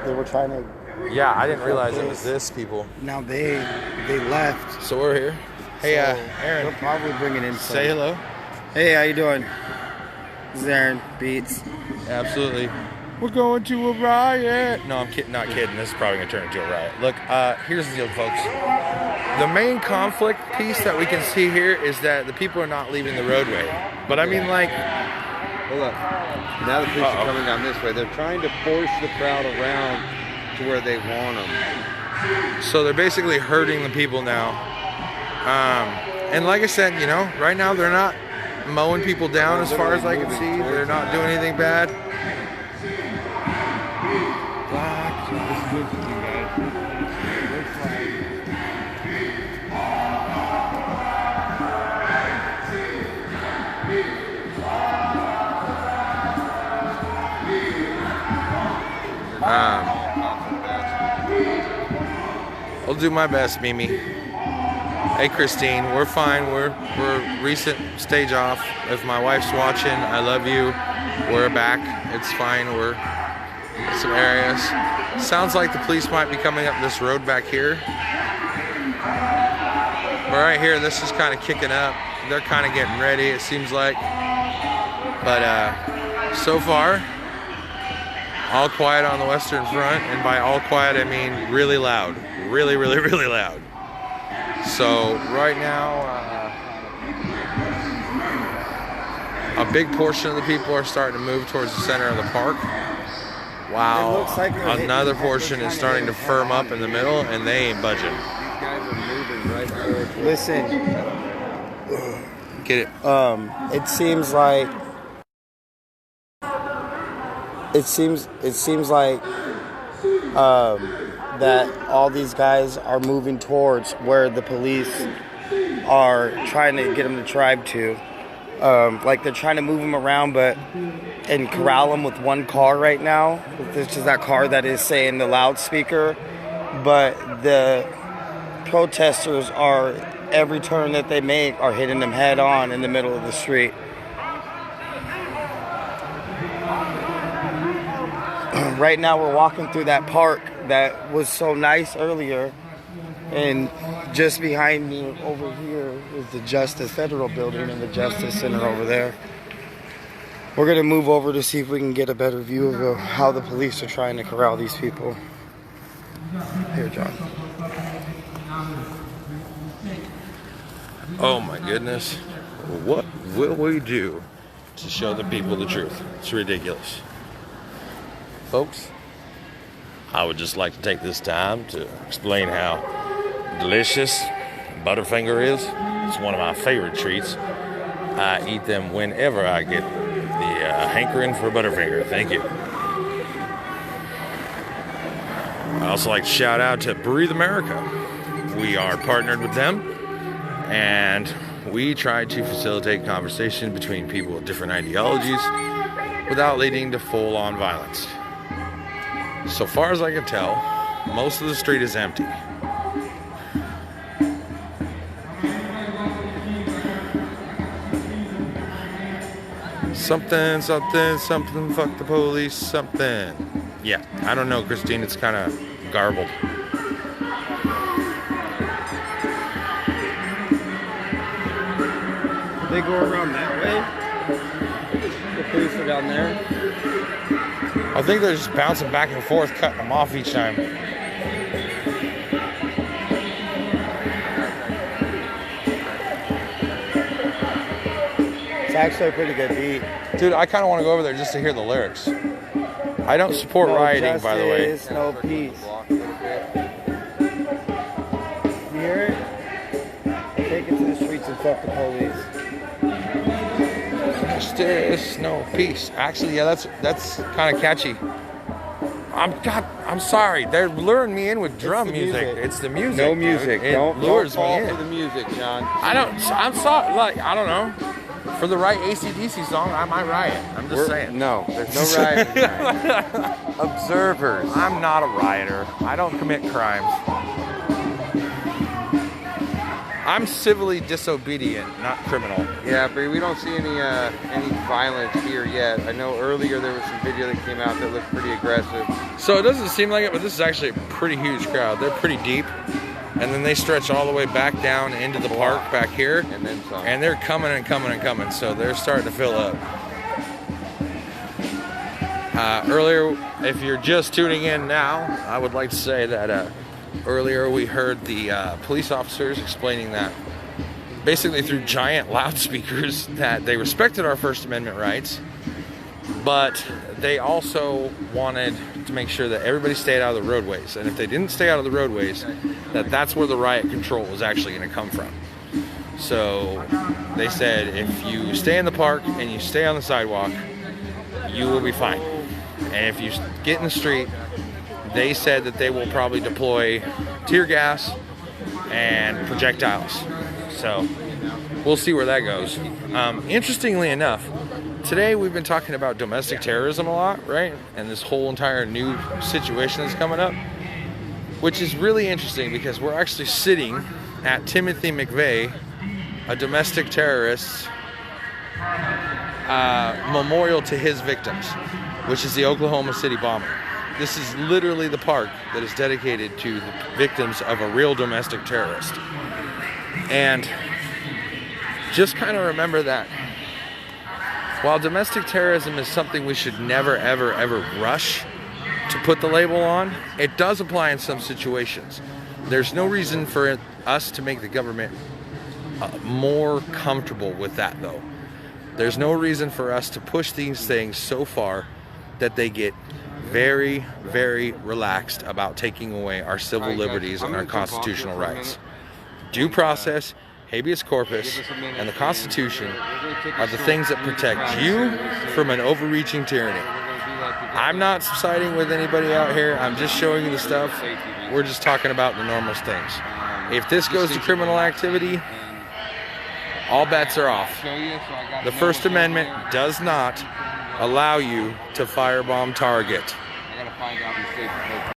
They were trying to. Yeah, I didn't realize it was this people. Now they left. So we're here. Hey, So Aaron. They're probably bringing in. Say hello. Hey, how you doing? This is Aaron Beats. Absolutely. We're going to a riot. No, I'm kidding. Not kidding. This is probably gonna turn into a riot. Look, here's the deal, folks. The main conflict piece that we can see here is that the people are not leaving the roadway. But I mean, like, Hold up. Now the police are coming down this way. They're trying to force the crowd around to where they want them. so they're basically hurting the people now. And like I said, you know, right now they're not mowing people down as far as I can see. They're not doing anything bad. I'll do my best, Mimi. Hey, Christine, we're fine. We're recent stage off. If my wife's watching, I love you. We're back. It's fine. We're in some areas. Sounds like the police might be coming up this road back here. But right here, this is kind of kicking up. They're kind of getting ready, it seems like. But so far, all quiet on the Western Front. And by all quiet, I mean really loud. Really, really, really loud. So right now, a big portion of the people are starting to move towards the center of the park. Wow. It looks like Another portion is starting to firm up in the middle, and they ain't budging. These guys are moving right towards. Listen, Get it? it seems like that all these guys are moving towards where the police are trying to get them to tribe to. Like they're trying to move them around, and corral them with one car right now. This is that car that is saying the loudspeaker, but the protesters are, every turn that they make are hitting them head on in the middle of the street. Right now we're walking through that park that was so nice earlier, and just behind me over here is the Justice Federal Building and the Justice Center over there. We're gonna move over to see if we can get a better view of how the police are trying to corral these people. Here, John. Oh my goodness. What will we do to show the people the truth? It's ridiculous. Folks, I would just like to take this time to explain how delicious Butterfinger is. It's one of my favorite treats. I eat them whenever I get the hankering for Butterfinger. Thank you. I also like to shout out to Breathe America. We are partnered with them, and we try to facilitate conversation between people with different ideologies without leading to full-on violence. So far as I can tell, most of the street is empty. Something, fuck the police, something. Yeah, I don't know, Christine, it's kind of garbled. They go around that way? The police are down there? I think they're just bouncing back and forth, cutting them off each time. It's actually a pretty good beat. Dude, I kind of want to go over there just to hear the lyrics. I don't support rioting, by the way. Justice, no peace. You hear it? Take it to the streets and fuck the police. Justice, no peace. Actually, yeah, that's kind of catchy. I'm sorry. They're luring me in with drum music. It's the music. No music. It Don't lures fall me in. for the music, John. I'm sorry. Like, I don't know. For the right AC/DC song, I might riot. I'm just saying. No, there's no rioting tonight. Observers. I'm not a rioter. I don't commit crimes. I'm civilly disobedient, not criminal. Yeah, but we don't see any violence here yet. I know earlier there was some video that came out that looked pretty aggressive. So it doesn't seem like it, but this is actually a pretty huge crowd. They're pretty deep. And then they stretch all the way back down into the park back here. And then some. And they're coming and coming and coming. So they're starting to fill up. Earlier, if you're just tuning in now, I would like to say that earlier we heard the police officers explaining that basically through giant loudspeakers that they respected our First Amendment rights, but they also wanted to make sure that everybody stayed out of the roadways. And if they didn't stay out of the roadways, that's where the riot control was actually going to come from. So they said if you stay in the park and you stay on the sidewalk, you will be fine. And if you get in the street, they said that they will probably deploy tear gas and projectiles. So we'll see where that goes. Interestingly enough, today we've been talking about domestic terrorism a lot, right? And this whole entire new situation that's coming up, which is really interesting because we're actually sitting at Timothy McVeigh, a domestic terrorist, memorial to his victims, which is the Oklahoma City bombing. This is literally the park that is dedicated to the victims of a real domestic terrorist. And just kind of remember that while domestic terrorism is something we should never, ever, ever rush to put the label on, it does apply in some situations. There's no reason for us to make the government more comfortable with that, though. There's no reason for us to push these things so far that they get very, very relaxed about taking away our civil liberties and our constitutional rights. Due process, habeas corpus, and the Constitution are the things that protect you from an overreaching tyranny. I'm not siding with anybody out here. I'm just showing you the stuff. We're just talking about the normal things. If this goes to criminal activity, all bets are off. The First Amendment does not allow you to firebomb Target.